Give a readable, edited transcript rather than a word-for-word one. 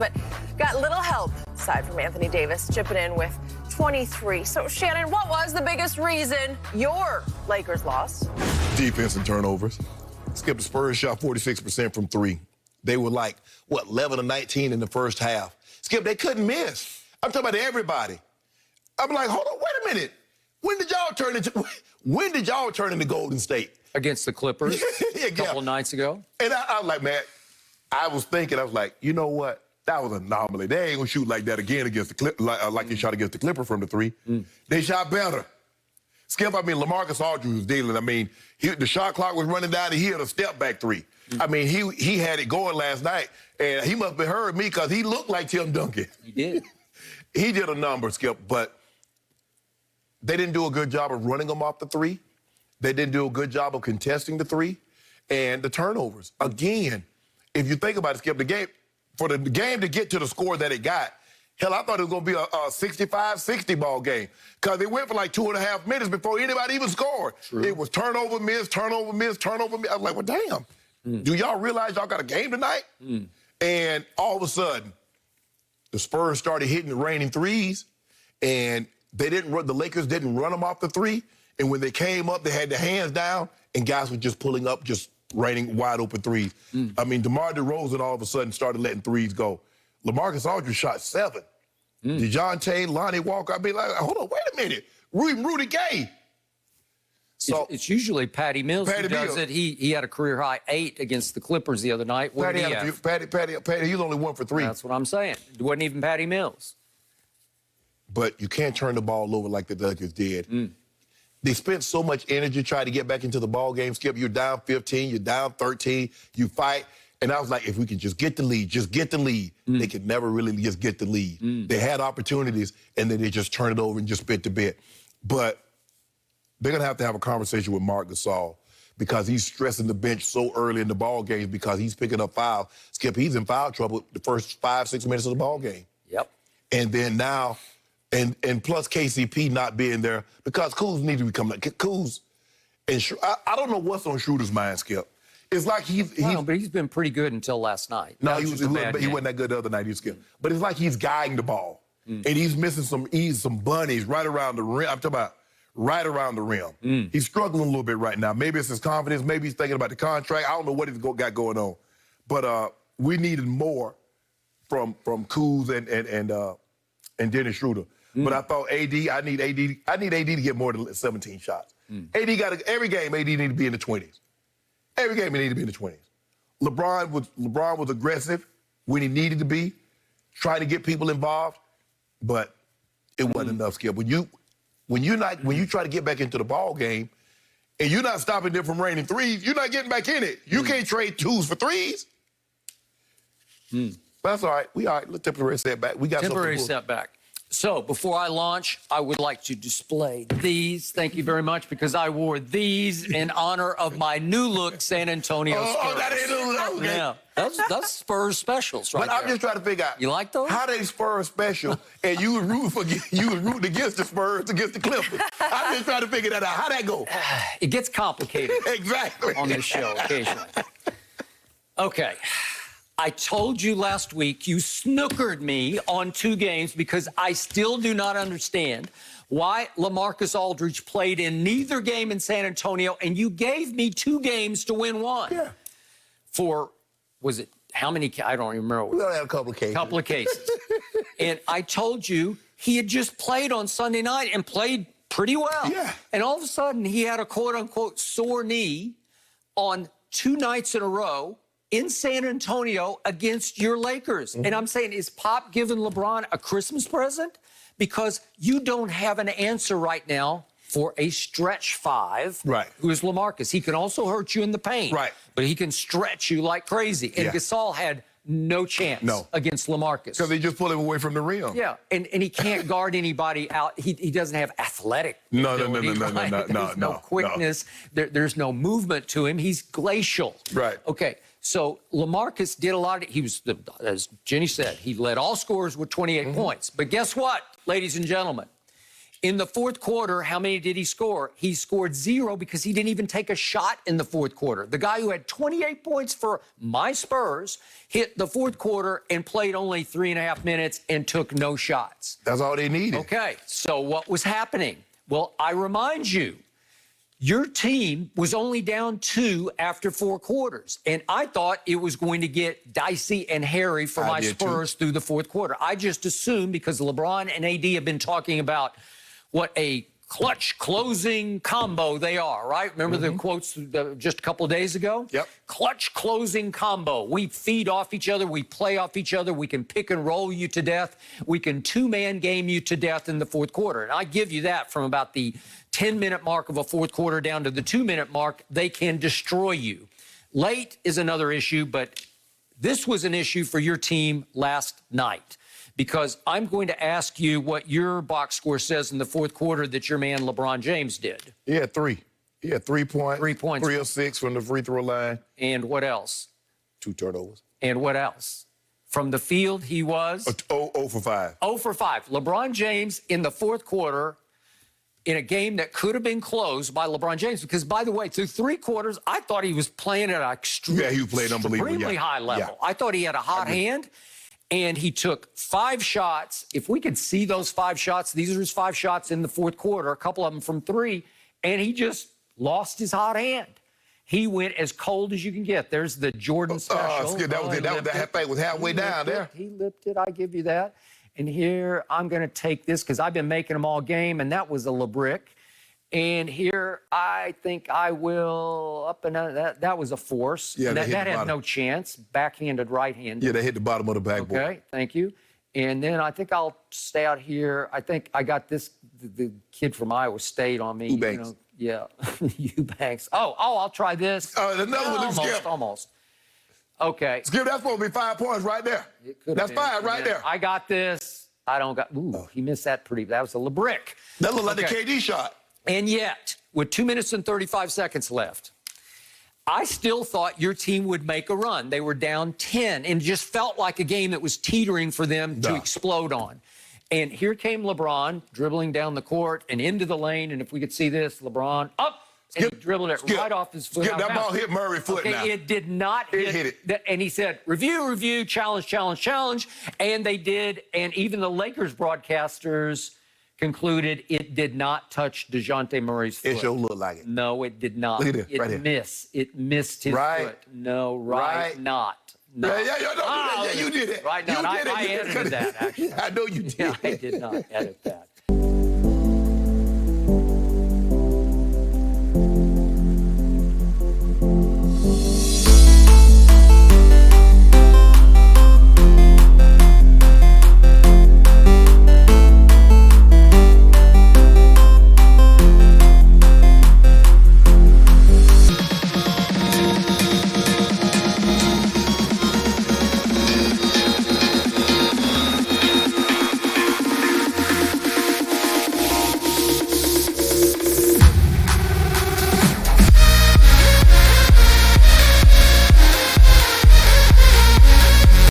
But got little help, aside from Anthony Davis chipping in with 23. So, Shannon, what was the biggest reason your Lakers lost? Defense and turnovers. Skip, the Spurs shot 46% from three. They were like, 11 or 19 in the first half. Skip, they couldn't miss. I'm talking about everybody. I'm like, hold on, wait a minute. When did y'all turn into Golden State? Against the Clippers a couple of nights ago. And I was like, man, I was like, you know what? That was an anomaly. They ain't gonna shoot like that again against the Clippers, like they shot against the Clippers from the three. They shot better. Skip, I mean, LaMarcus Aldridge was dealing. I mean, the shot clock was running down, and he had a step-back three. I mean, he had it going last night, and he must have heard me because he looked like Tim Duncan. He did. He did a number, Skip, but they didn't do a good job of running them off the three. They didn't do a good job of contesting the three. And the turnovers. Again, if you think about it, Skip, for the game to get to the score that it got, hell, I thought it was going to be a 65-60 ball game because they went for like 2.5 minutes before anybody even scored. True. It was turnover, miss, turnover, miss, turnover, miss. I was like, well, damn. Do y'all realize y'all got a game tonight? And all of a sudden, the Spurs started hitting the raining threes, and the Lakers didn't run them off the three. And when they came up, they had their hands down, and guys were just pulling up, just raining wide open threes. I mean, DeMar DeRozan all of a sudden started letting threes go. LaMarcus Aldridge shot 7. DeJounte, Lonnie Walker, I'd be like, hold on, wait a minute. Rudy Gay. So it's usually Patty Mills who does it. He had a career-high 8 against the Clippers the other night. What did he have? Patty, he was only 1 for 3. That's what I'm saying. It wasn't even Patty Mills. But you can't turn the ball over like the Lakers did. They spent so much energy trying to get back into the ball game, Skip. You're down 15, you're down 13, you fight. And I was like, if we can just get the lead, just get the lead. They could never really just get the lead. They had opportunities, and then they just turned it over and just bit to bit. But they're going to have a conversation with Marc Gasol because he's stressing the bench so early in the ball games because he's picking up fouls. Skip, he's in foul trouble the first 5-6 minutes of the ball game. Yep. And then now, and plus KCP not being there because Kuz needs to become like Kuz. And I don't know what's on Schroeder's mind, Skip. It's like but he's been pretty good until last night. No, he wasn't that good the other night. He was Skip. But it's like he's guiding the ball. And he's missing some bunnies right around the rim. I'm talking about right around the rim. He's struggling a little bit right now. Maybe it's his confidence. Maybe he's thinking about the contract. I don't know what he's got going on. But we needed more from Kuz and Dennis Schroeder. But I thought I need AD to get more than 17 shots. Every game, AD need to be in the 20s. Every game, he need to be in the 20s. LeBron was aggressive when he needed to be, trying to get people involved, but it wasn't enough, Skip. When you try to get back into the ball game and you're not stopping them from raining threes, you're not getting back in it. You can't trade 2s for 3s. But that's all right. We all right. Temporary setback. We got temporary setback. So before I launch, I would like to display these. Thank you very much, because I wore these in honor of my new look San Antonio Spurs. Oh, that ain't no look. Yeah, that's Spurs specials right there. But I'm just trying to figure out. You like those? How they Spurs special, and you was rooting against the Spurs, against the Clippers. I'm just trying to figure that out. How that go? It gets complicated. Exactly. On this show occasionally. Okay. I told you last week you snookered me on 2 games because I still do not understand why LaMarcus Aldridge played in neither game in San Antonio, and you gave me 2 games to win 1. Yeah. For, was it, how many, I don't even remember. We only had a couple of cases. Couple of cases. And I told you he had just played on Sunday night and played pretty well. Yeah. And all of a sudden he had a quote-unquote sore knee on 2 nights in a row in San Antonio against your Lakers. And I'm saying, is Pop giving LeBron a Christmas present? Because you don't have an answer right now for a stretch 5, who is LaMarcus. He can also hurt you in the paint, but he can stretch you like crazy. And Gasol had no chance against LaMarcus. Because they just pull him away from the rim. Yeah, and he can't guard anybody out. He doesn't have athletic ability, There's no quickness. There's no movement to him. He's glacial. Right. Okay. So LaMarcus did a lot of, as Jenny said, he led all scorers with 28 points. But guess what, ladies and gentlemen? In the fourth quarter, how many did he score? He scored 0 because he didn't even take a shot in the fourth quarter. The guy who had 28 points for my Spurs hit the fourth quarter and played only 3.5 minutes and took no shots. That's all they needed. Okay, so what was happening? Well, I remind you, your team was only down 2 after 4 quarters. And I thought it was going to get dicey and hairy for my Spurs through the fourth quarter. I just assumed because LeBron and AD have been talking about what a clutch closing combo they are, right? Remember the quotes just a couple of days ago? Yep. Clutch closing combo. We feed off each other. We play off each other. We can pick and roll you to death. We can two-man game you to death in the fourth quarter. And I give you that from about the 10-minute mark of a fourth quarter down to the 2-minute mark, they can destroy you. Late is another issue, but this was an issue for your team last night. Because I'm going to ask you what your box score says in the fourth quarter that your man LeBron James did. He had 3. He had 3 points. 3 points. 3 of 6 from the free throw line. And what else? 2 turnovers. And what else? From the field, he was? 0 for 5. 0 for 5. LeBron James in the fourth quarter in a game that could have been closed by LeBron James. Because, by the way, through 3 quarters, I thought he was playing at an extremely high level. I thought he had a hot hand. And he took 5 shots. If we could see those 5 shots, these are his 5 shots in the fourth quarter, a couple of them from 3, and he just lost his hot hand. He went as cold as you can get. There's the Jordan special. That thing was halfway down there. He lipped it. I give you that. And here, I'm going to take this because I've been making them all game, and that was a LeBrick. And here, I think I will up and down. That was a force. Yeah, that had no chance. Backhanded, right-handed. Yeah, they hit the bottom of the backboard. Okay, thank you. And then I think I'll stay out here. I think I got this, the kid from Iowa State on me. Eubanks. Yeah, Eubanks. Oh, I'll try this. Another one. Almost. Okay. Skip, that's supposed to be 5 points right there. That's 5 right there. I got this. I don't got. Ooh, he missed that pretty. That was a LeBrick. That looked like the KD shot. And yet, with 2 minutes and 35 seconds left, I still thought your team would make a run. They were down 10 and just felt like a game that was teetering for them to explode on. And here came LeBron dribbling down the court and into the lane. And if we could see this, LeBron up and he dribbled it right off his foot. That ball hit Murray's foot now. It did not hit it. And he said, review, challenge. And they did. And even the Lakers broadcasters concluded it did not touch DeJounte Murray's foot. It sure looked like it. No, it did not. Look at this, right here. It missed his foot. No, not. No. Yeah, you did it. Right now, I edited that, actually. I know you did. Yeah, I did not edit that.